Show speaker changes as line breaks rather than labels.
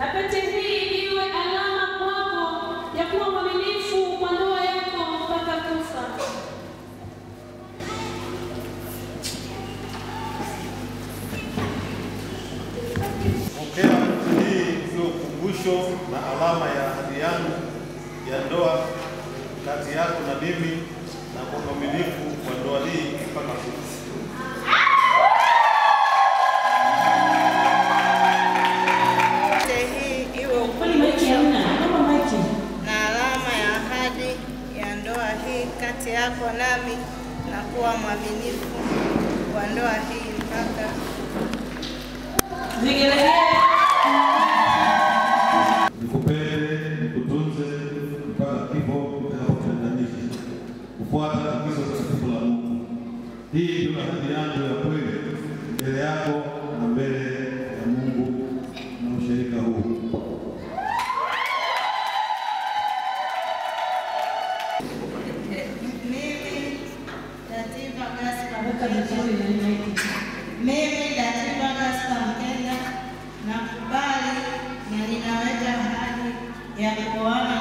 na pete hii iwe alama kwako ya kuwa mwaminifu kwa ndoa yako mpaka kufa.
Pokea pete hii iwe ukumbusho na alama ya ahadi yangu ya ndoa kati yako na mimi, na kwa uaminifu kwa ndoa hii mpaka kufa.
Na alama ya ahadi ya ndoa hii kati yako nami, na kuwa mwaminifu kwa ndoa hii mpaka
Nikupende, nikutunze mpaka kifo kitakapotutenganisha, kufuata agizo takatifu la Mungu. Hii ndio ahadi yangu ya kweli mbele yako na mbele ya Mungu na ushirika huu.
Mimi Dativa Gaspar Mkenda nakubali na ninaweka ahadi ya kuoana